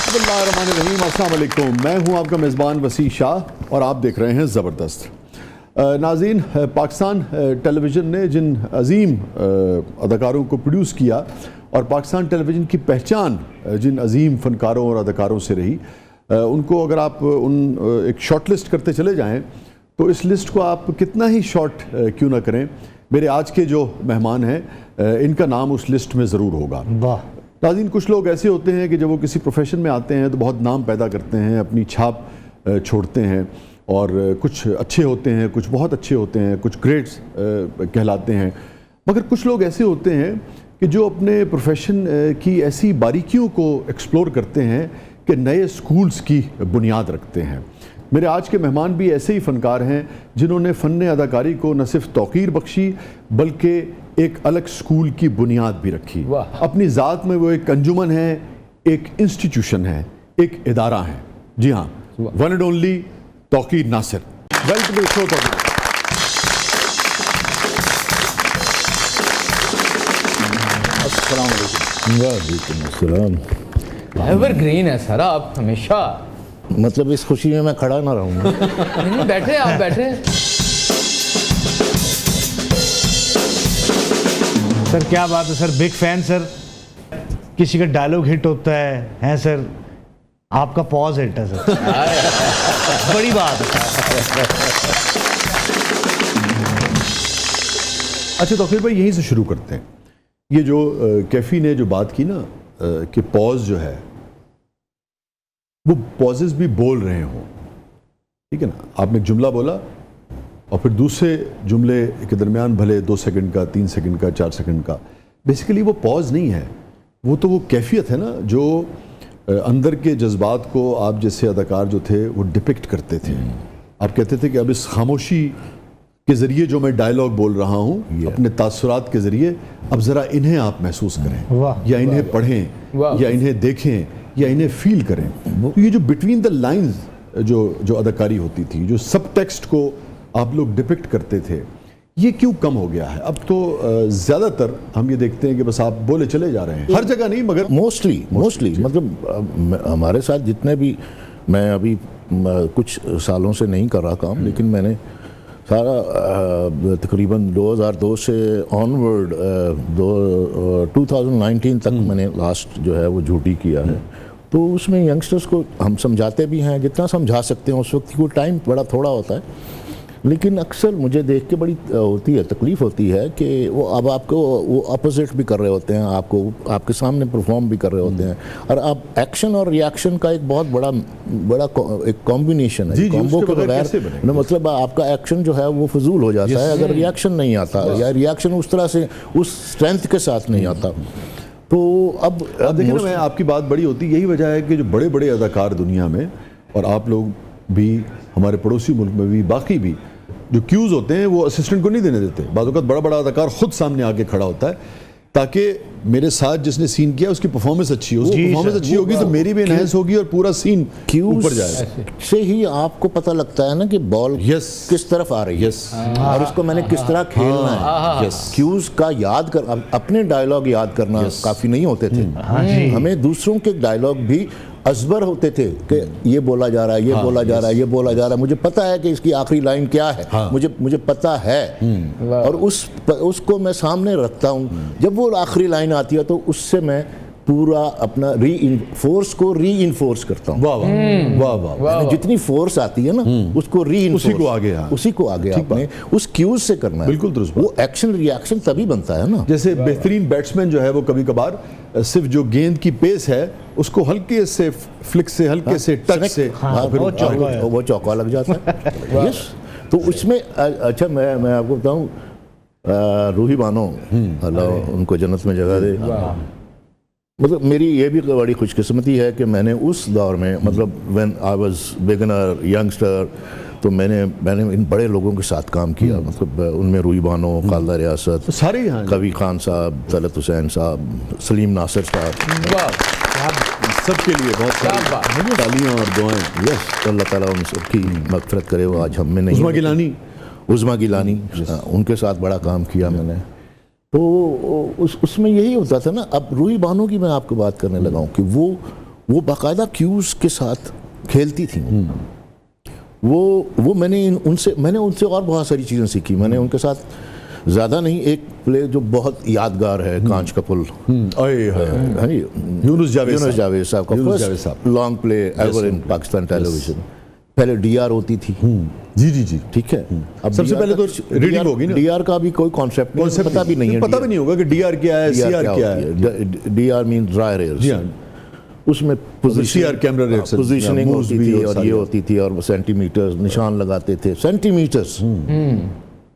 बिस्मिल्लाहिर्रहमानिर्रहीम, अस्सलाम वालेकुम। मैं हूं आपका मेज़बान वसी शाह और आप देख रहे हैं ज़बरदस्त। नाज़रीन, पाकिस्तान टेलीविज़न ने जिन अजीम अदाकारों को प्रोड्यूस किया और पाकिस्तान टेलीविज़न की पहचान जिन अजीम फ़नकारों और अदाकारों से रही, उनको अगर आप एक शॉर्ट लिस्ट करते चले जाएँ तो इस लिस्ट को आप कितना ही शॉर्ट क्यों ना करें, मेरे आज के जो मेहमान हैं इनका नाम उस लिस्ट में ज़रूर होगा। वाह नाज़रीन, कुछ लोग ऐसे होते हैं कि जब वो किसी प्रोफेशन में आते हैं तो बहुत नाम पैदा करते हैं, अपनी छाप छोड़ते हैं, और कुछ अच्छे होते हैं, कुछ बहुत अच्छे होते हैं, कुछ ग्रेट्स कहलाते हैं। मगर कुछ लोग ऐसे होते हैं कि जो अपने प्रोफेशन की ऐसी बारीकियों को एक्सप्लोर करते हैं कि नए स्कूल्स की बुनियाद रखते हैं। मेरे आज के मेहमान भी ऐसे ही फ़नकार हैं जिन्होंने फ़न अदाकारी को न सिर्फ तौक़ीर बख्शी बल्कि एक अलग स्कूल की बुनियाद भी रखी। अपनी ज़ात में वो एक अंजुमन है, एक इंस्टीट्यूशन है, एक इदारा है। जी हाँ, one and only Tauqeer Nasir. Welcome to the show Tauqeer. अस्सलाम वालेकुम। वालेकुम अस्सलाम। एवरग्रीन है सर आप हमेशा। मतलब इस खुशी में मैं खड़ा ना रहूँगा। नहीं बैठे, आप बैठे। सर क्या बात है सर, बिग फैन सर। किसी का डायलॉग हिट होता है सर, आपका पॉज हिट है सर। बड़ी बात है। अच्छा तौक़ीर भाई, यहीं से शुरू करते हैं। ये जो कैफ़ी ने जो बात की ना कि पॉज जो है वो पॉजेस भी बोल रहे हों, ठीक है ना। आपने एक जुमला बोला और फिर दूसरे जुमले के दरमियान भले 2 सेकंड का, 3 सेकंड का, 4 सेकंड का, बेसिकली वो पॉज नहीं है, वो तो वो कैफियत है ना जो अंदर के जज्बात को आप जैसे अदाकार जो थे वो डिपिक्ट करते थे। आप कहते थे कि अब इस खामोशी के ज़रिए जो मैं डायलॉग बोल रहा हूँ अपने तासुरात के ज़रिए, अब ज़रा इन्हें आप महसूस करें या इन्हें पढ़ें या इन्हें देखें या इन्हें फील करें। तो ये जो बिटवीन द लाइंस जो अदाकारी होती थी, जो सब टेक्स्ट को आप लोग डिपिक्ट करते थे, ये क्यों कम हो गया है? अब तो ज़्यादातर हम ये देखते हैं कि बस आप बोले चले जा रहे हैं, हर जगह नहीं मगर मोस्टली मतलब हमारे साथ जितने भी, मैं अभी कुछ सालों से नहीं कर रहा काम, लेकिन मैंने सारा तकरीबन 2002 से ऑनवर्ड 2019 तक मैंने लास्ट जो है वो ड्यूटी किया है। तो उसमें यंगस्टर्स को हम समझाते भी हैं जितना समझा सकते हैं। उस वक्त की वो टाइम बड़ा थोड़ा होता है, लेकिन अक्सर मुझे देख के बड़ी होती है, तकलीफ़ होती है कि वो अब आपको वो अपोजिट भी कर रहे होते हैं, आपको आपके सामने परफॉर्म भी कर रहे होते हैं, और अब एक्शन और रिएक्शन का एक बहुत बड़ा एक कॉम्बिनेशन है। कॉम्बो के बगैर मतलब आपका एक्शन जो है वो फजूल हो जाता है अगर रिएक्शन नहीं आता, या रिएक्शन उस तरह से उस स्ट्रेंथ के साथ नहीं आता। तो अब देखिए ना, मैं आपकी बात बड़ी होती, यही वजह है कि जो बड़े बड़े अदाकार दुनिया में, और आप लोग भी, हमारे पड़ोसी मुल्क में भी, बाकी भी, जो क्यूज़ होते हैं वो असिस्टेंट को नहीं देने देते। बाज़ औक़ात बड़ा बड़ा अदाकार खुद सामने आके खड़ा होता है ताकि मेरे साथ जिसने सीन किया उसकी परफॉर्मेंस अच्छी हो, उसकी परफॉर्मेंस अच्छी होगी तो मेरी भी एनहांस होगी और पूरा सीन ऊपर जाएगा। से ही आपको पता लगता है ना कि बॉल किस तरफ आ रही है और उसको मैंने किस तरह खेलना है। क्यूज का याद कर, अपने डायलॉग याद करना काफ़ी नहीं होते थे, हमें दूसरों के डायलॉग भी अजबर होते थे कि ये बोला जा रहा है, ये बोला जा रहा है, ये बोला जा रहा है, मुझे पता है कि इसकी आखिरी लाइन क्या है, मुझे पता है, और उसको मैं सामने रखता हूँ। जब वो आखिरी लाइन आती है तो उससे मैं पूरा अपना री-इन्फोर्स करता हूँ। वाह वाह, जितनी फोर्स आती है ना उसको उसी को आगे आपने उस क्यूज से करना है। बिल्कुल दुरुस्त। वो एक्शन रिएक्शन तभी बनता है ना। जैसे बेहतरीन बैट्समैन जो है वो कभी कभार सिर्फ जो गेंद की पेस है उसको हल्के से फ्लिक से, हल्के से टच से वो चौका लग जाता है। यस, तो उसमें अच्छा मैं आपको बताऊँ, रूही बानो, अल्लाह उनको जन्नत में जगह दे, मतलब मेरी ये भी बड़ी खुशकिस्मती है कि मैंने उस दौर में, मतलब when I was beginner youngster, तो मैंने इन बड़े लोगों के साथ काम किया। मतलब उनमें रूही बानो, खालदा रियासत, सारे यहाँ, कवी खान साहब, तलत हुसैन साहब, सलीम नासिर साहब, सबके लिए बहुत सारी तालियां और दुआएं। यस, अल्लाह ताला उन सबकी मग़फ़िरत करे, वो आज हम में नहीं। उज़मा गिलानी, उनके साथ बड़ा काम किया मैंने। तो उसमें यही होता था ना। अब रूही बानो की मैं आपको बात करने लगा हूँ कि वो वो बाकायदा क्यूज के साथ खेलती थी। वो मैंने उनसे और बहुत सारी चीज़ें सीखी। मैंने उनके साथ ज़्यादा नहीं, एक प्ले जो बहुत यादगार है, कांच का पुल, हाँ जी, यूनुस जावेद साहब का first long play ever in Pakistan television. पहले डीआर होती थी। जी ठीक है। अब सबसे पहले तो रीडिंग होगी ना। डीआर का भी कोई कॉन्सेप्ट नहीं, पता भी नहीं है, पता भी नहीं होगा कि डीआर क्या है, सीआर क्या है। डीआर मीन ड्राई रेयर्स। उसमें पोजीशनिंग होती थी और ये होती थी और सेंटीमीटर्स निशान लगाते थे, सेंटीमीटर्स।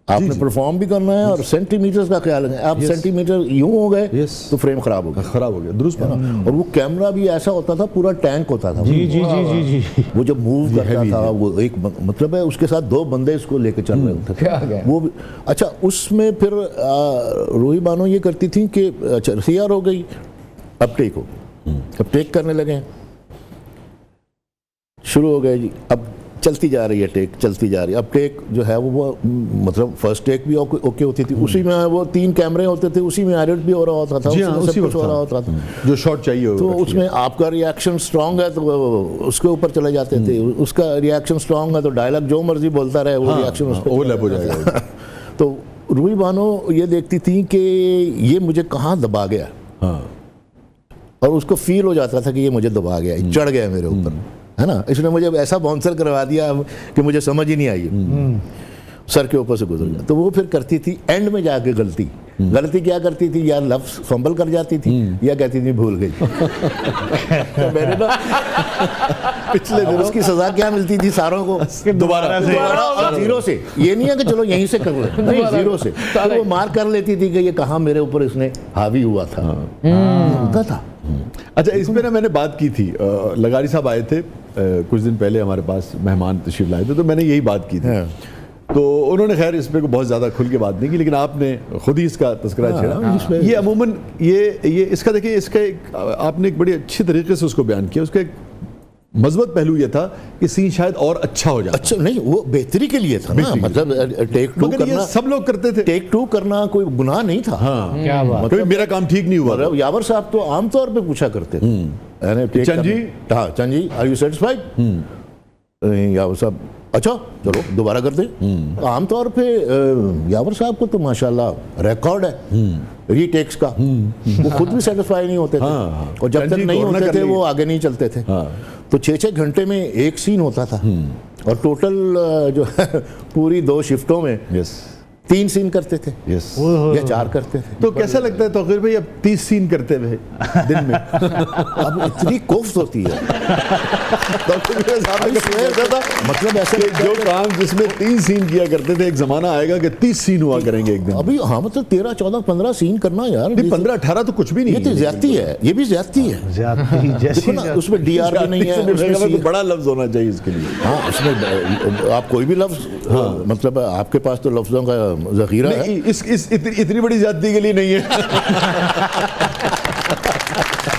आपने परफॉर्म भी करना है और सेंटीमीटर्स का ख्याल रखना है। आप सेंटीमीटर यूं हो गए तो फ्रेम खराब हो गया, दुरुस्त। और वो कैमरा भी ऐसा होता था, पूरा टैंक होता था। जी। वो जब मूव करता था, वो एक मतलब है, उसके साथ 2 बंदे इसको लेके चल रहे होते थे। वो भी अच्छा। उसमें फिर रूही बानो ये करती थी कि अच्छा सीआर हो गई, अब टेक हो गई, अब टेक करने लगे, शुरू हो गए जी। अब चलती जा रही है टेक, चलती जा रही है। अब टेक जो है वो मतलब फर्स्ट टेक भी ओके होती थी, उसी में वो 3 कैमरे होते थे, उसी में एडिट भी हो रहा होता था, उसी में सब कुछ हो रहा होता था जो शॉट चाहिए। तो उसमें आपका रिएक्शन स्ट्रांग है तो उसके ऊपर चले जाते थे, उसका रिएक्शन स्ट्रांग है तो डायलॉग जो मर्जी बोलता रहे, वो रिएक्शन उस पर ओवरलैप हो जाएगा। तो रूही बानो ये देखती थी कि ये मुझे कहाँ दबा गया, और उसको फील हो जाता था कि ये मुझे दबा गया, चढ़ गया मेरे ऊपर, है ना। इसने मुझे ऐसा बाउंसर करवा दिया कि मुझे समझ ही नहीं आई, सर के ऊपर से गुजर गया। तो वो फिर करती थी एंड में जाके गलती क्या करती थी, या लफ्ज फंबल कर जाती थी या कहती थी भूल गई। तो मैंने ना पिछले दिनों उसकी सजा क्या मिलती थी सारों को, दोबारा जीरो से। ये नहीं है कि चलो यहीं से कर ले, नहीं, जीरो से। तो वो मार कर लेती थी कि ये कहाँ मेरे ऊपर इसने हावी हुआ था, होता था। अच्छा, इस पे ना मैंने बात की थी, लगारी साहब आए थे कुछ दिन पहले हमारे पास, मेहमान तशरीफ लाए थे, तो मैंने यही बात की थी। तो उन्होंने खैर इस पे को बहुत ज़्यादा खुल के बात नहीं की, लेकिन आपने खुद ही इसका तस्करा छेड़ा। ये अमूमन ये इसका देखिए, इसका एक आपने एक बड़ी अच्छी तरीके से उसको बयान किया। उसका एक मजबूत पहलू ये था कि सीन शायद और अच्छा हो जाए। अच्छा नहीं, वो बेहतरी के लिए था ना, मतलब टेक 2 करना सब लोग करते थे, टेक 2 करना कोई गुनाह नहीं था। हाँ, क्या बात, मतलब मेरा काम ठीक नहीं हुआ। यावर साहब तो आमतौर पे पूछा करते थे, Chand ji are you satisfied? यावर साहब अच्छा चलो दोबारा कर दे। आमतौर पे यावर साहब को तो माशाल्लाह रिकॉर्ड है रीटेक्स का, वो खुद भी सेटिस्फाई नहीं होते थे, और जब तक नहीं होते थे वो आगे नहीं चलते थे। तो 6-6 घंटे में एक सीन होता था, और टोटल जो है पूरी 2 शिफ्टों में 3 सीन करते थे या 4 करते थे। तो कैसा लगता है तौकीर भाई, अब 30 सीन करते हुए दिन में? अब इतनी कोफ्त होती है। मतलब ऐसे जो काम जिसमें 3 सीन किया करते थे, एक जमाना आएगा कि 30 सीन हुआ करेंगे एक दिन। अभी हाँ, मतलब 13, 14, 15 सीन करना यार, 15, 18 तो कुछ भी नहीं। ये तो ज्यादती है, ये भी ज्यादती है। देखो ना, उसमें डीआर भी नहीं है, उसमें बड़ा लफ्ज होना चाहिए इसके लिए। हाँ, उसमें आप कोई भी लफ्ज, मतलब आपके पास तो लफ्जों का ज़ख़ीरा है। इतनी बड़ी ज्यादती के लिए नहीं है।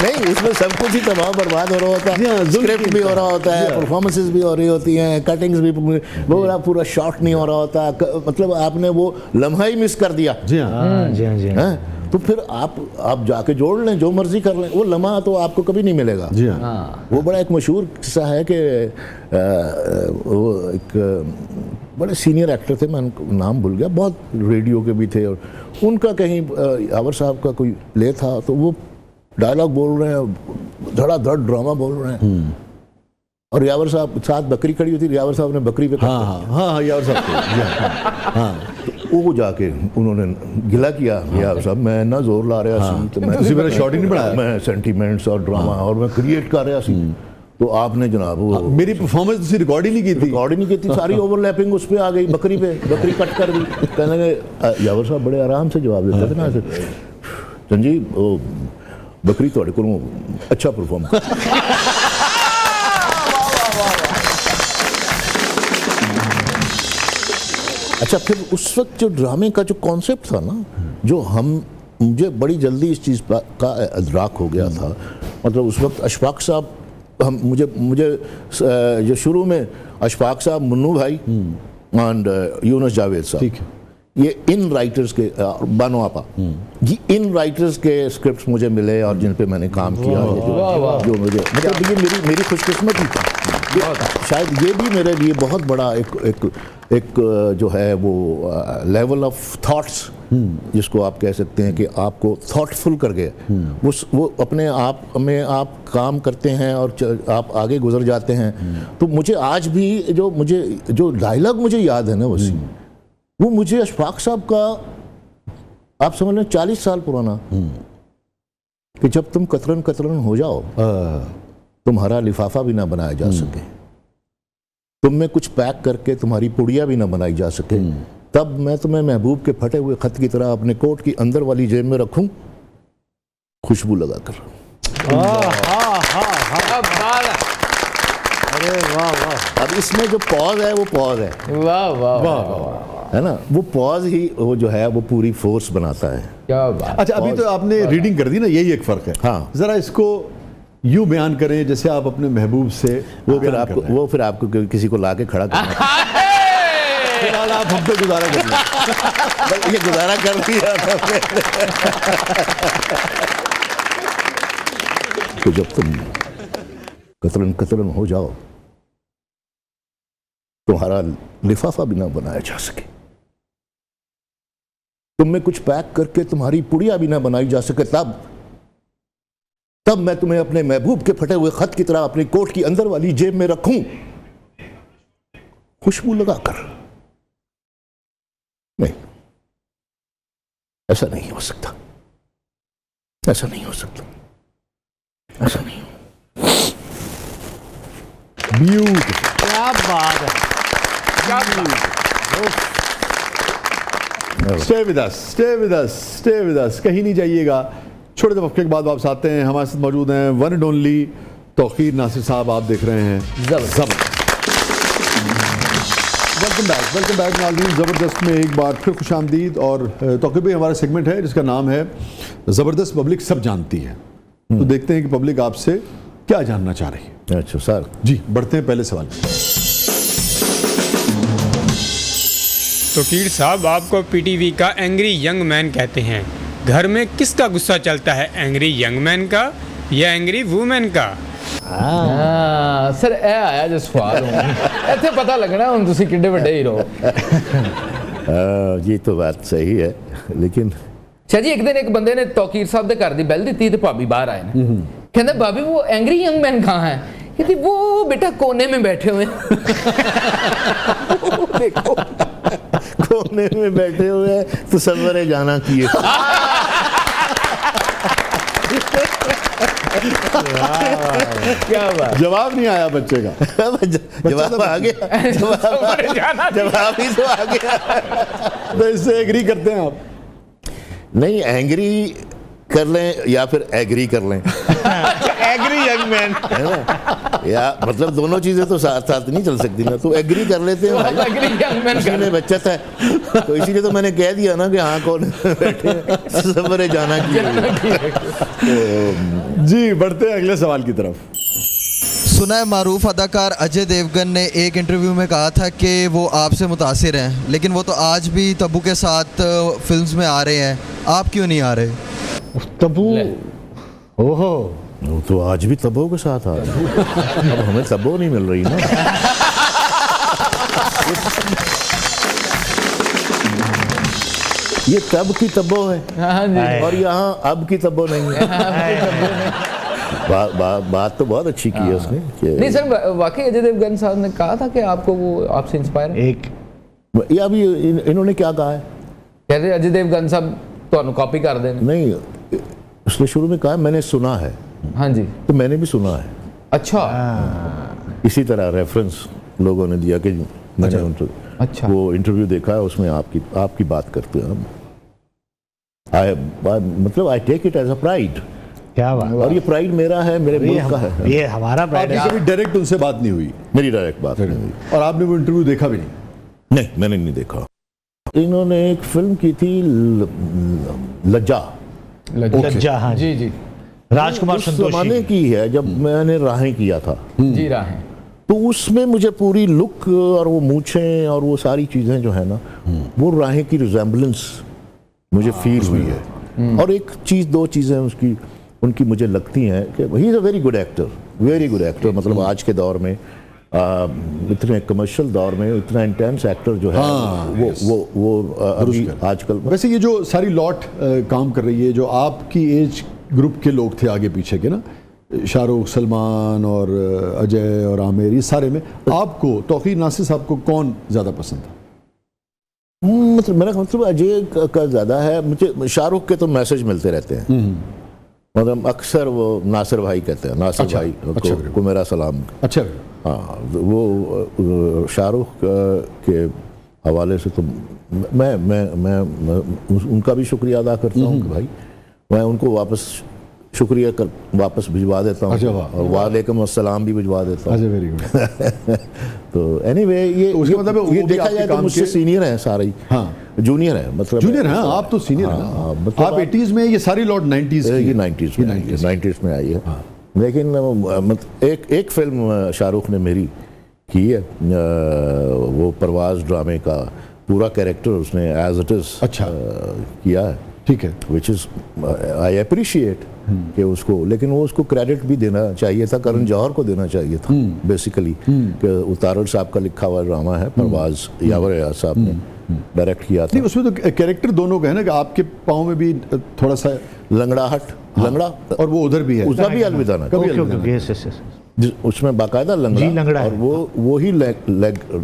नहीं, उसमें सब कुछ ही तबाह बर्बाद हो रहा होता है, स्क्रिप्ट भी हो रहा होता है, परफॉर्मेंसेस भी हो रही होती हैं, कटिंग्स भी, वो पूरा शॉट नहीं हो रहा होता, मतलब आपने वो लम्हा ही मिस कर दिया। जी हाँ। तो फिर आप जाके जोड़ लें, जो मर्जी कर लें, वो लम्हा तो आपको कभी नहीं मिलेगा। जी हाँ। वो बड़ा एक मशहूर किस्सा है कि वो एक बड़े सीनियर एक्टर थे, मैं नाम भूल गया, बहुत रेडियो के भी थे, और उनका कहीं यावर साहब का कोई प्ले था, तो वो डायलॉग बोल रहे हैं, धड़ाधड़ ड्रामा बोल रहे हैं, और यावर साहब साथ बकरी खड़ी होती, यावर साहब ने बकरी पे यावर साहब तो वो जाके उन्होंने गिला किया, यावर साहब मैं ना जोर ला रहा सी, तो मैं शॉट ही नहीं बढ़ाया, मैं सेंटीमेंट्स और ड्रामा और मैं क्रिएट कर रहा सी। तो आपने जनाब वो मेरी परफॉर्मेंस रिकॉर्ड ही नहीं की थी, सारी ओवरलैपिंग उस पे आ गई, बकरी कट कर दी। कहने लगे, यावर साहब बड़े आराम से जवाब देते थे ना, चंद जी वो बकरी थोड़े को अच्छा परफॉर्म। अच्छा, फिर उस वक्त जो ड्रामे का जो कॉन्सेप्ट था ना, जो मुझे बड़ी जल्दी इस चीज़ का अदराक हो गया था। मतलब उस वक्त अशफाक साहब, मुझे जो शुरू में अशफाक साहब, मुन्नू भाई एंड यूनुस जावेद साहब, ये इन राइटर्स के बानो आपा, ये इन राइटर्स के स्क्रिप्ट्स मुझे मिले और जिन पे मैंने काम किया, जो मुझे मतलब ये मेरी खुशकिस्मती थी। शायद ये भी मेरे लिए बहुत बड़ा एक जो है वो लेवल ऑफ थॉट्स, जिसको आप कह सकते हैं कि आपको थॉटफुल कर गए, वो अपने आप में आप काम करते हैं और आप आगे गुजर जाते हैं। तो मुझे आज भी जो डायलॉग मुझे याद है ना वो मुझे अशफाक साहब का, आप समझ लें 40 साल पुराना, कि जब तुम कतरन कतरन हो जाओ तुम्हारा लिफाफा भी ना बनाया जा सके, तुम में कुछ पैक करके तुम्हारी पुड़िया भी ना बनाई जा सके, तब मैं तुम्हें महबूब के फटे हुए खत की तरह अपने कोट की अंदर वाली जेब में रखूं, खुशबू लगाकर। अरे वाह वाह। अब इसमें जो पॉज है वो पॉज है, वाह वाह वाह, है ना, वो पॉज ही वो जो है वो पूरी फोर्स बनाता है। क्या बात। अच्छा, अभी तो आपने रीडिंग कर दी ना, यही एक फ़र्क है। हाँ। ज़रा इसको यूँ बयान करें जैसे आप अपने महबूब से वो फिर आपको किसी को ला के खड़ा करना। फिलहाल आप हम पे गुजारा कर लें। ये गुजारा कर दिया था। तो जब तुम कतरन कतरन हो जाओ तुम्हारा लिफाफा भी ना बनाया जा सके, तुम में कुछ पैक करके तुम्हारी पुड़िया भी ना बनाई जा सके, तब मैं तुम्हें अपने महबूब के फटे हुए खत की तरह अपनी कोट की अंदर वाली जेब में रखूं, खुशबू लगाकर। नहीं, ऐसा नहीं हो सकता, ऐसा नहीं हो सकता, ऐसा नहीं हो। ब्यूटीफुल। क्या बात है। Stay with us, stay with us, stay with us, कहीं नहीं जाइएगा। छोटे से वक्फे के बाद वापस आते हैं। हमारे साथ मौजूद हैं one and only Tauqeer Nasir sahab. आप देख रहे हैं ज़बरदस्त। वेलकम बैक नाज़रीन। ज़बरदस्त में एक बार फिर खुशामदीद। और तौकीर भाई, हमारा सेगमेंट है जिसका नाम है ज़बरदस्त पब्लिक सब जानती है। तो देखते हैं कि पब्लिक आपसे क्या जानना चाह रही है। अच्छा सर जी, बढ़ते हैं पहले सवाल। तौकीर साहब, आपको पीटीवी का एंग्री यंग मैन कहते हैं। घर में किसका गुस्सा चलता है, एंग्री यंग मैन का या एंग्री वूमेन का? सर ए आया जो सवाल इतने पता लगना हम तुसी किड्डे बड़े हीरो। ये तो बात सही है, लेकिन अच्छा जी, एक दिन एक बंदे ने तौकीर साहब के घर दी बैल दी तो भाभी बाहर आए ने, कहते भाभी वो एंग्री यंग मैन कहाँ है? कहती वो बेटा कोने में बैठे हुए। देखो कोने में बैठे हुए हैं तो सवरे जाना किए। क्या बात। जवाब नहीं आया बच्चे का। जवाब आ गया, जवाब ही तो आ गया। तो इससे एग्री करते हैं आप? नहीं, एंग्री कर लें या फिर एग्री कर लें। एग्री यंग मैन है ना, या मतलब दोनों चीजें तो साथ साथ नहीं चल सकती ना। तो एग्री कर लेते हैं भाई, एग्री यंग मैन इसी में बचत है। तो इसीलिए तो मैंने कह दिया ना कि हाँ कौन बैठे सवरे जाना की। जी, बढ़ते हैं अगले सवाल की तरफ। सुना है मारूफ अदाकार अजय देवगन ने एक इंटरव्यू में कहा था कि वो आपसे मुतासिर हैं, लेकिन वो तो आज भी तब्बू के साथ फिल्म्स में आ रहे हैं, आप क्यों नहीं आ रहे? तब्बू, ओहो, वो तो आज भी तब्बों के साथ आ रहे हैं। अब हमें तब्बो नहीं मिल रही ना। ये तब की तब्बो है। हाँ जी। और यहाँ अब की तब्बो नहीं है। बात तो बहुत अच्छी की है उसने नहीं सर, वाकई अजय देवगन साहब ने कहा था कि आपको वो आपसे इंस्पायर है। एक ये अभी इन्होंने क्या कहा है? कह रहे अजय देवगन साहब तो कॉपी कर देना। नहीं, उसने शुरू में कहा मैंने सुना है। हाँ जी। तो मैंने भी सुना है। अच्छा। इसी तरह रेफरेंस लोगों ने दिया कि मैंने उनको अच्छा। वो इंटरव्यू देखा है, उसमें आपकी बात करते हैं हम। मतलब I take it as a pride. क्या बात। और ये प्राइड मेरा है, मेरे मुल्क का है। ये हमारा प्राइड आपकी है। कभी डायरेक्ट उनसे बात नहीं हुई? मेरी डायरेक्ट बात नहीं हुई। और आपने वो इंटरव्यू देखा भी नहीं? नहीं, मैंने नहीं देखा। इन्होंने एक फिल्म की थी लज्जा। लज्जा, हाँ जी जी। राजकुमार उस जमाने संतोषी की है जब मैंने राहें किया था। जी राहें। तो उसमें मुझे पूरी लुक और वो मूछें और वो सारी चीज़ें जो है ना, वो राही की रिजेम्बलेंस मुझे फील हुई है। और एक चीज़, दो चीज़ें उनकी मुझे लगती हैं कि he is a very good actor, मतलब आज के दौर में इतने कमर्शियल दौर में इतना इंटेंस एक्टर जो है, वो अभी आजकल। वैसे ये जो सारी लॉट काम कर रही है, जो आपकी एज ग्रुप के लोग थे आगे पीछे के ना, शाहरुख, सलमान और अजय और आमिर, ये सारे में आपको तौकीर नासिर साहब को कौन ज़्यादा पसंद था? मतलब मेरा मतलब अजय का ज़्यादा है। मुझे शाहरुख के तो मैसेज मिलते रहते हैं, मतलब अक्सर वो नासिर भाई कहते हैं, नासिर भाई को मेरा सलाम। अच्छा, हाँ, वो शाहरुख के हवाले से तो मैं उनका भी शुक्रिया अदा करता हूँ कि भाई मैं उनको वापस भिजवा देता हूँ, और वालेकुम अस्सलाम भी भिजवा देता हूँ। Very good. तो एनीवे ये उसका मतलब ये देखा जाए तो मुझसे सीनियर है सारे ही। हाँ, जूनियर है, मतलब जूनियर है। आप तो सीनियर हैं ना, मतलब आप 80s में, ये सारी लॉट 90s की, ये 90s में आई है। लेकिन मतलब एक फिल्म शाहरुख ने मेरी की है, वो परवाज़ ड्रामे का पूरा कैरेक्टर उसने एज इट इज़ किया है। ठीक है, विच इज़ आई अप्रिशिएट कि उसको, लेकिन वो उसको क्रेडिट भी देना चाहिए था, करण जौहर को देना चाहिए था बेसिकली, कि उतारड़ साहब का लिखा हुआ ड्रामा है, परवाज़ यावर रियाज साहब ने डायरेक्ट किया था। नहीं, उसमें तो कैरेक्टर दोनों का है ना, कि आपके पाँव में भी थोड़ा सा लंगड़ा और वो उधर भी है, उसका भी अलविदा ना, उसमें बाकायदा लंगड़ा, और वो ही लेग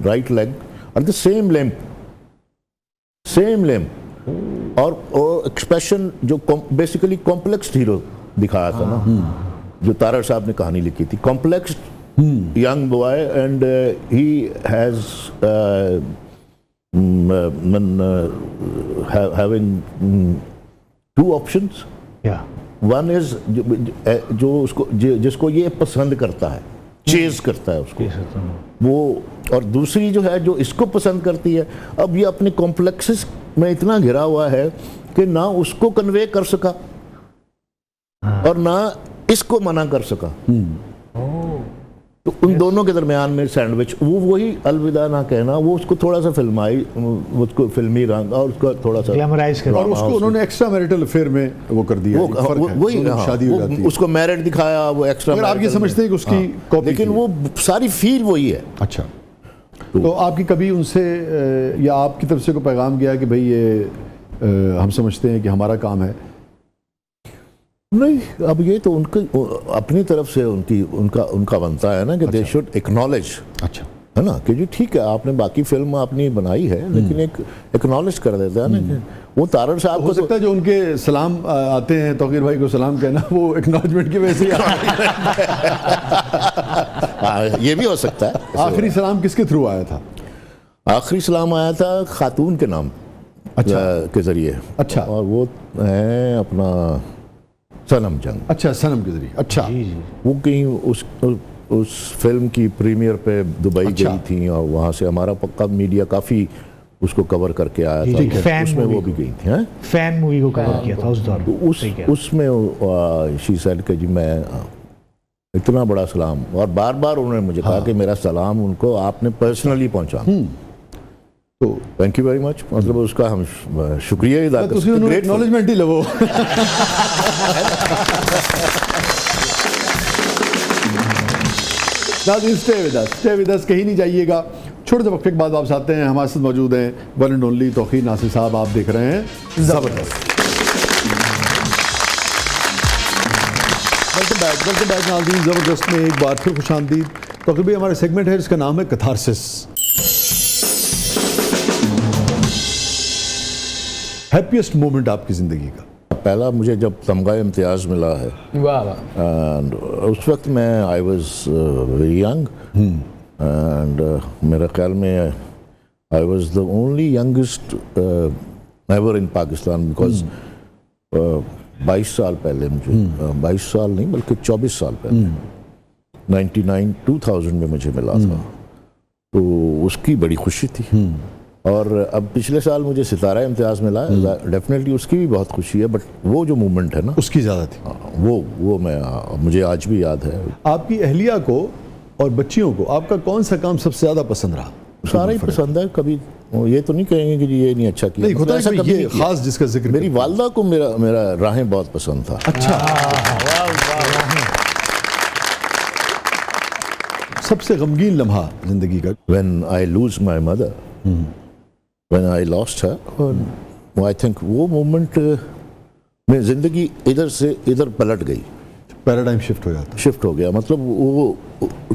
राइट लेग और द सेम लैम्प और एक्सप्रेशन जो बेसिकली कॉम्प्लेक्स हीरो दिखाया था ना, जो तारड़ साहब ने कहानी लिखी थी, complex young boy, and he has having two options. Yeah. One is जो उसको जिसको ये पसंद करता है, चेज करता है उसको वो, और दूसरी जो है जो इसको पसंद करती है। अब ये अपने कॉम्प्लेक्सेस में इतना घिरा हुआ है कि ना उसको कन्वे कर सका और ना इसको मना कर सका। तो उन दोनों के दरमियान में सैंडविच, वो वही अलविदा ना कहना, वो उसको थोड़ा सा फिल्माई, उसको फिल्मी रंग और उसका थोड़ा सा ग्लैमराइज कर, और उसको उन्होंने एक्स्ट्रा मैरिटल अफेयर में वो कर दिया, वही शादी हो जाती है, उसको मैरिड दिखाया, वो एक्स्ट्रा। अगर आप ये समझते हैं कि उसकी कॉपी, लेकिन वो सारी फील वही है। अच्छा, तो आपकी कभी उनसे या आपकी तरफ से कोई पैगाम गया कि भाई ये हम समझते हैं कि हमारा काम है? नहीं, अब ये तो उनकी अपनी तरफ से उनका बनता है ना कि दे शुड एक्नॉलेज, अच्छा है ना, कि जी ठीक है आपने बाकी फिल्म आपने बनाई है, लेकिन एक एक्नॉलेज कर देता है ना कि वो तारड़ साहब हो सकता है जो उनके सलाम आते हैं, तौकीर भाई को सलाम कहना, वो एक्नॉलेजमेंट की वजह से ये भी हो सकता है। आखिरी सलाम किसके थ्रू आया था? आखिरी सलाम आया था खातून के नाम के जरिए। अच्छा, और वो है अपना सनम जंग। अच्छा, सनम के जरिए। अच्छा, वो कहीं उस फिल्म की प्रीमियर पे दुबई गई थी, और वहाँ से हमारा पक्का मीडिया काफ़ी उसको कवर करके आया था, उसमें वो भी गई थी। फैन मूवी को कवर किया था उस दौरान। उसमें शी सेड कि जी मैं इतना बड़ा सलाम, और बार बार उन्होंने मुझे कहा कि मेरा सलाम उनको आपने पर्सनली पहुँचाना, तो थैंक यू वेरी मच। मतलब उसका हम शुक्रिया अदा करते हैं, acknowledgement he low. Stay with us, कहीं नहीं जाइएगा। छोटे से वक्फे के बाद वापस आते हैं। हमारे साथ मौजूद हैं one and only Tauqeer Nasir sahab. आप देख रहे हैं ज़बरदस्त। वेलकम बैक नाज़रीन, ज़बरदस्त में एक बार फिर खुशामदीद। तौकीर भाई, हमारा सेगमेंट है जिसका नाम है कैथारसिस। हैप्पीएस्ट मोमेंट आपकी ज़िंदगी का? पहला मुझे जब तमगा इम्तियाज़ मिला है, वाह वाह, एंड उस वक्त मैं I was very young, and मेरे ख्याल में I was the only youngest ever in Pakistan, because 22 साल पहले मुझे 22 साल नहीं बल्कि 24 साल पहले 2000 में मुझे मिला था, तो उसकी बड़ी खुशी थी। और अब पिछले साल मुझे सितारा इम्तियाज़ मिला है, डेफिनेटली उसकी भी बहुत खुशी है, बट वो जो मूवमेंट है ना उसकी ज़्यादा थी। वो मुझे आज भी याद है। आपकी अहलिया को और बच्चियों को आपका कौन सा काम सबसे ज़्यादा पसंद रहा? सारा ही पसंद है, कभी ये तो नहीं कहेंगे कि जी ये नहीं अच्छा किया, नहीं होता ऐसा है कभी ये नहीं किया। खास जिसका जिक्र मेरी करते हैं। वालदा को मेरा राहें बहुत पसंद था। अच्छा, सबसे गमगीन लम्हा जिंदगी का? When I lose my mother, when I lost her, I think वो मोमेंट में जिंदगी इधर से इधर पलट गई, पैराडाइम शिफ्ट हो जाता शिफ्ट हो गया। मतलब वो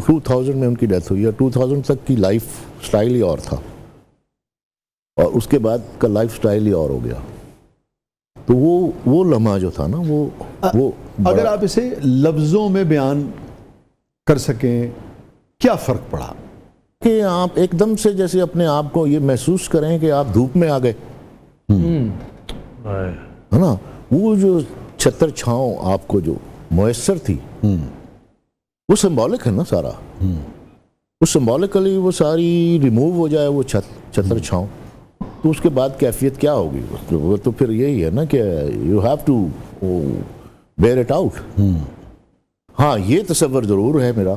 2000 में उनकी डेथ हुई है, 2000 तक की लाइफ स्टाइल ही और था और उसके बाद का लाइफ स्टाइल ही और हो गया। तो वो लम्हा जो था ना वो है। अगर आप इसे लफ्जों में बयान कर सकें, क्या फर्क पड़ा? कि आप एकदम से जैसे अपने आप को ये महसूस करें कि आप धूप में आ गए, है ना, वो जो छतर छांव आपको जो मुयस्सर थी वो सिंबॉलिक है ना सारा, वो सिंबॉलिकली वो सारी रिमूव हो जाए वो छतर छांव, तो उसके बाद कैफियत क्या होगी? वो तो फिर यही है ना कि you have to bear it out. हाँ, ये तसव्वुर ज़रूर है मेरा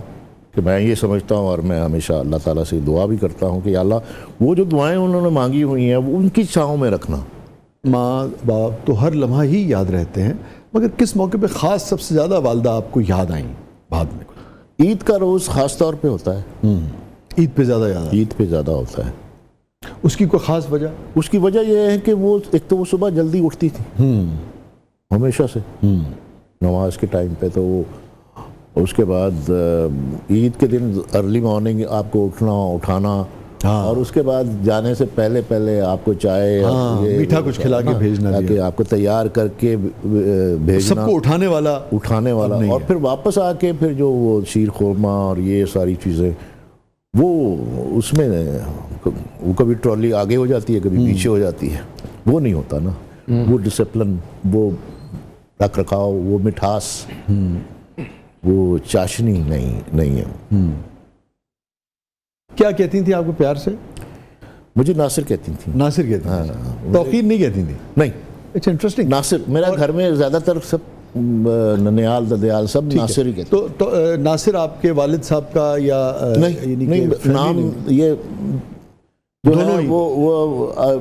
कि मैं ये समझता हूँ और मैं हमेशा अल्लाह ताला से दुआ भी करता हूँ कि अल्लाह वो जो दुआएं उन्होंने मांगी हुई हैं वो उनकी छाँव में रखना। माँ बाप तो हर लम्हा ही याद रहते हैं, मगर किस मौके पे ख़ास सबसे ज़्यादा वालदा आपको याद आई बाद में? ईद का रोज़ ख़ास तौर पे होता है, ईद पे ज़्यादा याद आई? ईद पे ज़्यादा होता है। उसकी कोई ख़ास वजह? उसकी वजह यह है कि वो एक तो वो सुबह जल्दी उठती थी हमेशा से नमाज के टाइम पे, तो वो उसके बाद ईद के दिन अर्ली मॉर्निंग आपको उठाना, हाँ। और उसके बाद जाने से पहले आपको चाय हाँ, मीठा कुछ खिला के भेजना, ताकि आपको तैयार करके भेजना, सबको उठाने वाला और फिर वापस आके फिर जो वो शीर खुरमा और ये सारी चीज़ें वो उसमें वो कभी ट्रॉली आगे हो जाती है कभी पीछे हो जाती है, वो नहीं होता ना, वो डिसिप्लिन, वो रख रखाव, वो मिठास, वो चाशनी नहीं है। क्या कहती थी आपको प्यार से? मुझे नासिर कहती थी। नासिर कहती थी? तौकीर नहीं कहती थी? नहीं। It's interesting. नासिर, मेरा घर में ज़्यादातर सब ननियाल ददयाल सब नासिर ही कहते। तो नासिर आपके वालिद साहब का या नहीं नाम ये जो है वो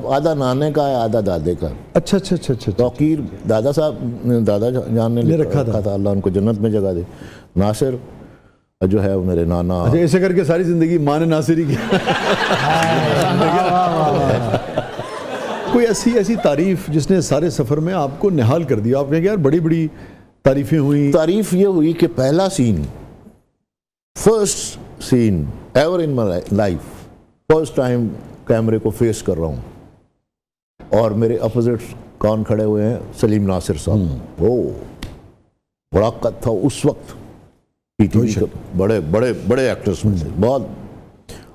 आधा नाने का है आधा दादे का। अच्छा अच्छा अच्छा अच्छा। तौकीर दादा जान ने रखा था, अल्लाह उनको जन्नत में जगह दे। नासिर जो है वो मेरे नाना। अच्छा, ऐसे करके सारी जिंदगी माँ ने नासिर ही किया। कोई ऐसी तारीफ जिसने सारे सफर में आपको निहाल कर दिया, आपने कहा यार बड़ी बड़ी तारीफें हुई? तारीफ ये हुई कि पहला scene, first scene ever in my life, first time कैमरे को फेस कर रहा हूँ और मेरे अपोजिट कौन खड़े हुए हैं? सलीम नासिर साहब। वो बड़ा कद था उस वक्त, पीटीवी के बड़े बड़े बड़े एक्टर्स में से, बहुत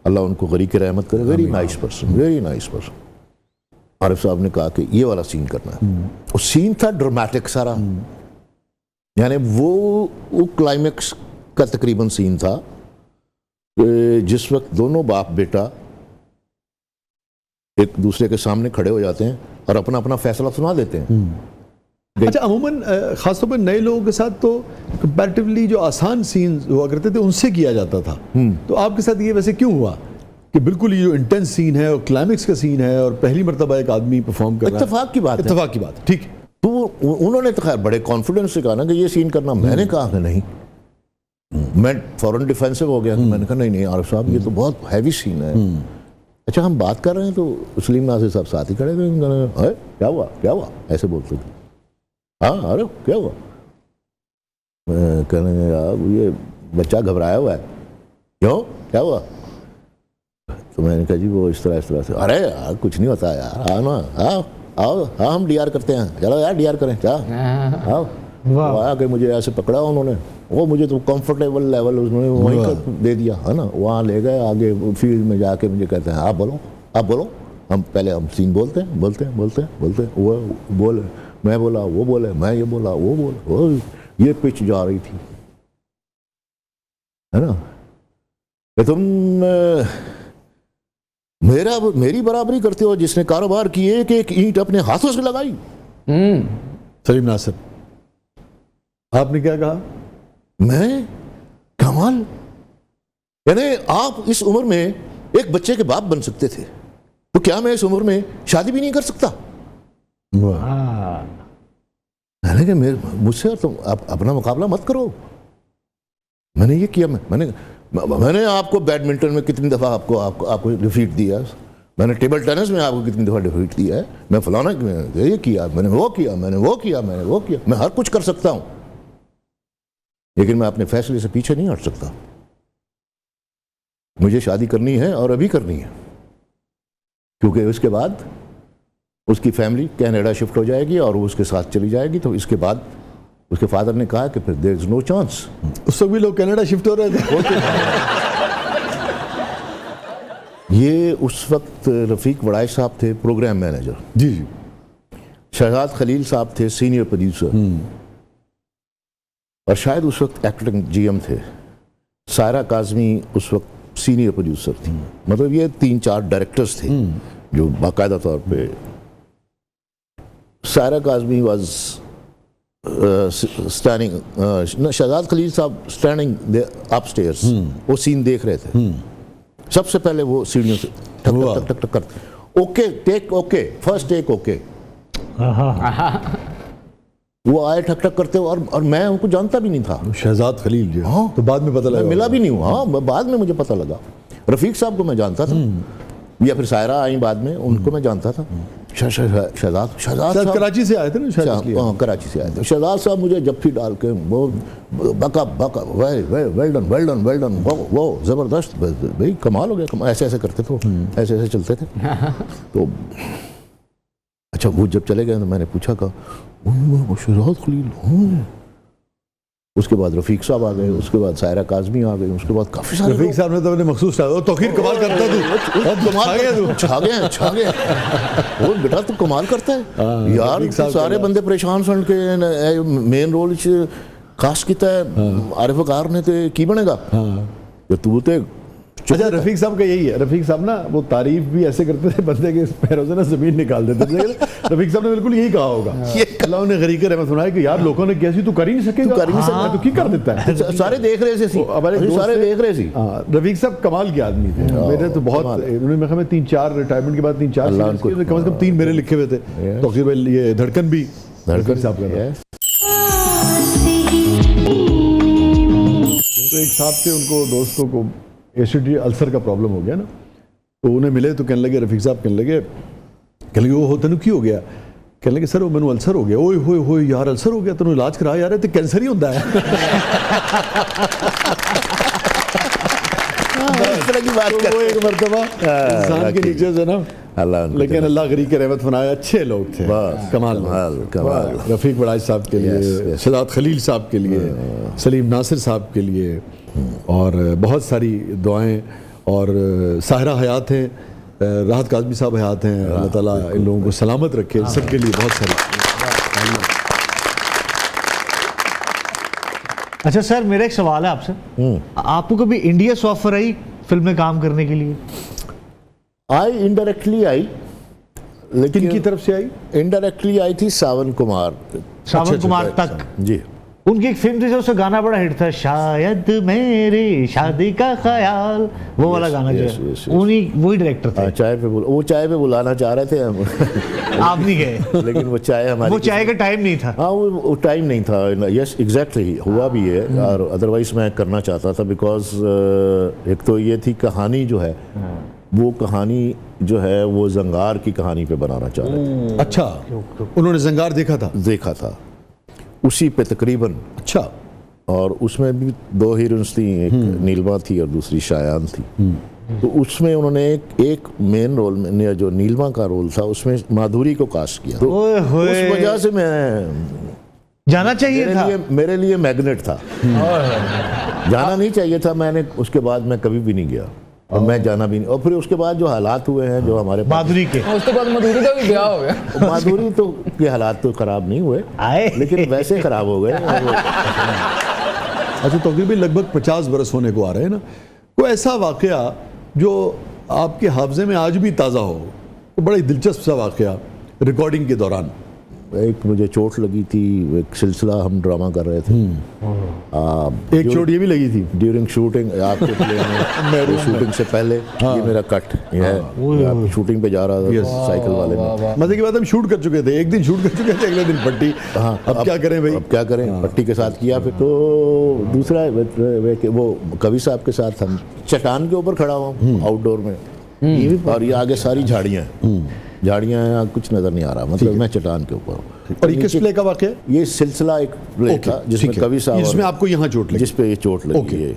अल्लाह उनको गरीब की रहमत करे। Very nice person, very nice person. Arif साहब ने कहा कि ये वाला सीन करना है। वो सीन था ड्रामेटिक सारा, यानी वो क्लाइमेक्स का तकरीबन सीन था जिस वक्त दोनों बाप बेटा एक दूसरे के सामने खड़े हो जाते हैं और अपना अपना फैसला सुना देते हैं। अच्छा, अमूमन खासतौर पर नए लोगों के साथ तो कंपैरेटिवली जो आसान सीन हुआ करते थे उनसे किया जाता था, तो आपके साथ ये वैसे क्यों हुआ कि बिल्कुल ये जो इंटेंस सीन है और क्लाइमेक्स का सीन है और पहली मरतबा एक आदमी परफॉर्म कर रहा है? इत्तेफाक की बात है। इत्तेफाक की बात है, ठीक है। तो उन्होंने तो खैर बड़े कॉन्फिडेंस से कहा ना कि ये सीन करना। मैंने कहा कि नहीं, मैं फौरन डिफेंसिव हो गया। मैंने कहा नहीं आरिफ साहब ये तो बहुत हैवी सीन है। अच्छा, हम बात कर रहे हैं तो सलीम नासिर साहब साथ ही खड़े थे। क्या हुआ ऐसे बोलते थे। हाँ, अरे क्या हुआ? कहने यार ये बच्चा घबराया हुआ है। क्यों, क्या हुआ? तो मैंने कहा जी वो इस तरह से। अरे यार कुछ नहीं होता यार, आओ ना, आओ हाँ हम डीआर करते हैं, चलो यार डीआर करें, क्या आओ। आया कि मुझे ऐसे पकड़ा उन्होंने, वो मुझे तो कंफर्टेबल लेवल उन्होंने वहीं का दे दिया है ना। वहाँ ले गए, आगे फील्ड में जाके मुझे कहते हैं आप बोलो। हम पहले सीन बोलते हैं, वो बोले, मैं बोला, वो बोले, मैं ये बोला, वो बोले, ये पिच जा रही थी, है ना, कि तुम मेरी बराबरी करते हो जिसने कारोबार की एक ईंट अपने हाथों से लगाई। सलीम नासिर, आपने क्या कहा? मैं कमाल, यानी आप इस उम्र में एक बच्चे के बाप बन सकते थे, तो क्या मैं इस उम्र में शादी भी नहीं कर सकता? मैंने कहा मुझसे तुम अपना मुकाबला मत करो। मैंने ये किया, मैंने आपको बैडमिंटन में कितनी दफ़ा आपको डिफीट दिया, मैंने टेबल टेनिस में आपको कितनी दफ़ा डिफीट दिया है, मैं फलाना ये किया, मैंने वो किया, मैं हर कुछ कर सकता हूं, लेकिन मैं अपने फैसले से पीछे नहीं हट सकता। मुझे शादी करनी है और अभी करनी है, क्योंकि उसके बाद उसकी फैमिली कनाडा शिफ्ट हो जाएगी और वो उसके साथ चली जाएगी। तो इसके बाद उसके फादर ने कहा कि फिर देयर इज नो चांस। उस वक्त भी लोग कनाडा शिफ्ट हो रहे थे। ये उस वक्त रफ़ीक वड़ाई साहब थे प्रोग्राम मैनेजर, जी जी, शहजाद खलील साहब थे सीनियर प्रोड्यूसर, और शायद उस वक्त एक्टिंग जीएम थे, सायरा काज़मी उस वक्त सीनियर प्रोड्यूसर थी। मतलब ये 3-4 डायरेक्टर्स थे जो बाकायदा तौर पे। सायरा काज़मी वाज स्टैंडिंग, शहजाद खलील साहब स्टैंडिंग अपस्टेयर्स, वो सीन देख रहे थे। सबसे पहले वो सीढ़ियों से टक टक टक टक करते, okay take okay, first take okay, वो आए ठक ठक करते, और मैं उनको जानता भी नहीं था। शहजाद खलील जी, हाँ, तो बाद में पता लगा, मिला भी नहीं हुआ। हाँ, बाद में मुझे पता लगा। रफ़ीक साहब को मैं जानता था, या फिर सायरा आई बाद में, उनको मैं जानता था। शहजाद साहब कराची से आए थे ना, हाँ, कराची से आए थे। शहजाद साहब मुझे जफ्फी डाल के वो बका वेल डन वो ज़बरदस्त, भाई कमाल हो गया, ऐसे ऐसे करते थे, ऐसे ऐसे चलते थे। तो अच्छा, वो जब चले गए तो मैंने पूछा, कहा शहजाद खलील। उसके बाद रफ़ीक साहब आ गए, उसके बाद सायरा काज़मी आ गई, उसके बाद काफ़ी सारे रफ़ीक साहब ने तो अपने मखसूस तौकीर कमाल करता है, छा गया वो बेटा तू कमाल करता है यार। सारे बंदे परेशान सन के मेन रोल कास्ट किया आरिफ वकार ने, तो की बनेगा तू तो। अच्छा, रफ़ीक साहब का यही है, रफ़ीक साहब ना वो तारीफ भी ऐसे करते थे, बंदे के पैरों से ना ज़मीन निकाल देते थे। रफ़ीक साहब ने बिल्कुल यही कहा होगा। अल्लाह ने गरीक रहमत सुनाया कि यार लोगों ने कैसी तू कर ही नहीं सकेगा, तो की कर देता है। सारे देख रहे थे, सारे देख रहे थे। रफ़ीक साहब कमाल के आदमी थे, मेरे तो बहुत, उन्होंने 3-4 रिटायरमेंट के बाद 3-4 कम से कम 3 मेरे लिखे हुए थे। तौकीर भाई, ये धड़कन भी धड़कन साहब का। तो एक साहब थे, उनको दोस्तों को एसिडिटी अल्सर का प्रॉब्लम हो गया ना, तो उन्हें मिले तो कहने लगे, रफ़ीक साहब कहने लगे वो हो तेन की हो गया, कहने लगे सर वो मैंने अल्सर हो गया। ओए होए होए यार, अल्सर हो गया, तेन इलाज करा यार, तो कैंसर ही होता है। इस तरह की बात वो एक मरतबा इंसान के नीचे से ना, लेकिन अल्लाह गरीब के रहमत फरमाए, अच्छे लोग थे, कमाल। रफ़ीक वड़ाई साहब के लिए, शहजाद खलील साहब के लिए, सलीम नासिर साहब के लिए, और बहुत सारी दुआएं। और साहिरा हयात हैं, राहत काज़मी साहब हयात हैं, अल्लाह ताला इन लोगों को सलामत रखे, सबके लिए बहुत सारी। अच्छा सर, मेरा एक सवाल है आपसे, आपको कभी इंडिया से ऑफर आई फिल्म में काम करने के लिए? आई, इनडायरेक्टली आई, लेकिन किनकी तरफ से आई? इनडायरेक्टली आई थी सावन कुमार तक जी। उनकी एक फिल्म थी, उसका गाना बड़ा हिट था, शायद मेरी शादी का ख्याल, वो वाला गाना जो है उन्हीं, वही डायरेक्टर थे। चाय पे बुलाना चाह रहे थे हम। आप नहीं गए, लेकिन वो चाय हमारी, वो चाय का टाइम नहीं था। हाँ, वो टाइम नहीं था। यस एग्जैक्टली, हुआ भी है, और अदरवाइज मैं करना चाहता था, बिकॉज एक तो ये थी कहानी जो है, वो कहानी जो है वो जंगार की कहानी पे बनाना चाह रहे थे। अच्छा, उन्होंने जंगार देखा था उसी पे तकरीबन। अच्छा, और उसमें भी 2 हीरोइंस थी, एक नीलमा थी और दूसरी शायान थी। तो उसमें उन्होंने एक मेन रोल में, जो नीलमा का रोल था, उसमें माधुरी को कास्ट किया। तो उस वजह से मैं जाना चाहिए था, मेरे लिए मैग्नेट था। जाना नहीं चाहिए था मैंने, उसके बाद मैं कभी भी नहीं गया, और मैं जाना भी नहीं। और फिर उसके बाद जो हालात हुए हैं, जो हमारे माधुरी के, उसके बाद माधुरी का भी ब्याह हो गया। माधुरी तो के हालात तो खराब नहीं हुए, लेकिन वैसे खराब हो गए। अच्छा, तो भी लगभग 50 बरस होने को आ रहे हैं ना, कोई ऐसा वाकया जो आपके हाफजे में आज भी ताज़ा हो, तो बड़ा ही दिलचस्प सा वाकया रिकॉर्डिंग के दौरान? एक मुझे चोट लगी थी, एक सिलसिला हम ड्रामा कर रहे थे, एक चोट ये भी लगी थी ड्यूरिंग शूटिंग आपके प्ले में मेरी शूटिंग से पहले। ये मेरा कट ये है, शूटिंग पे जा रहा था साइकिल वाले में। मजे की बात, हम शूट कर चुके थे, एक दिन शूट कर चुके थे, अगले दिन पट्टी। हाँ, अब क्या करें भाई, अब क्या करें, पट्टी के साथ किया। फिर तो दूसरा वो कवि साहब के साथ हम चट्टान के ऊपर खड़ा हुआ आउटडोर में, और ये आगे सारी झाड़ियाँ हैं, कुछ नजर नहीं आ रहा, मतलब मैं चट्टान के ऊपर हूँ। और ये किस प्ले का वाकया? ये सिलसिला एक प्ले था जिसमें कवि साहब, जिसमें आपको यहाँ चोट लगी, जिस पे ये चोट लगी है,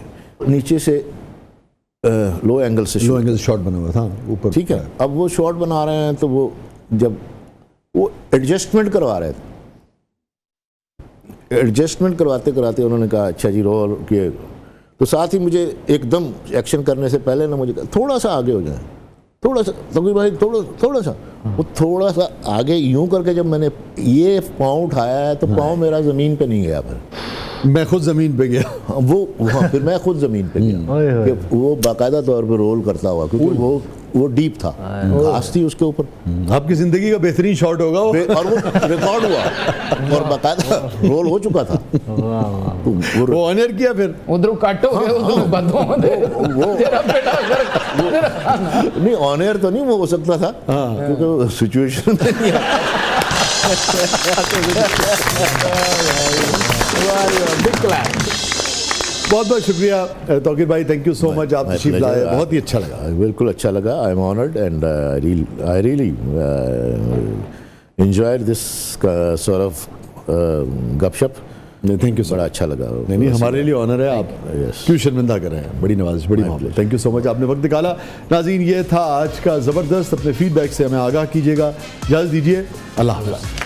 नीचे से लो एंगल से शॉट बना हुआ था ऊपर, ठीक है। अब वो शॉट बना रहे हैं तो वो जब वो एडजस्टमेंट करवा रहे थे, एडजस्टमेंट करवाते करवाते उन्होंने कहा अच्छा जी रोल किए, तो साथ ही मुझे एकदम एक्शन करने से पहले ना मुझे कहा थोड़ा सा आगे हो जाए, थोड़ा सा तकरीर भाई, थोड़ा सा, वो थोड़ा सा आगे यूं करके जब मैंने ये पाँव उठाया है तो पाँव मेरा ज़मीन पे नहीं गया, फिर मैं खुद ज़मीन पे गया। वो फिर मैं खुद ज़मीन पे गया, कि वो बाकायदा तौर पे रोल करता हुआ, क्योंकि वो डीप था, घास थी उसके ऊपर। आपकी ज़िंदगी का बेहतरीन शॉट होगा वो। और वो रिकॉर्ड हुआ और बाकायदा रोल हो चुका था। तो वो ऑनर किया, फिर उधर कट हो गया, उधर बदो तेरा बेटा नहीं ऑनर तो नहीं वो हो सकता था, क्योंकि सिचुएशन नहीं बहुत बहुत शुक्रिया तौकीर भाई, थैंक यू सो मच, आप तशरीफ लाए, बहुत ही अच्छा लगा। बिल्कुल अच्छा लगा, I am honoured and I really enjoyed this sort of गपशप। थैंक यू, बड़ा अच्छा लगा। नहीं हमारे लिए ऑनर है, आप क्यों शर्मिंदा कर रहे हैं, बड़ी नवाजिश, बड़ी मोहब्बत। थैंक यू सो मच, आपने वक्त निकाला। नाज़रीन, ये था आज का ज़बरदस्त, अपने फीडबैक से हमें आगाह कीजिएगा, इजाज़त दीजिए, अल्लाह हाफ़िज़।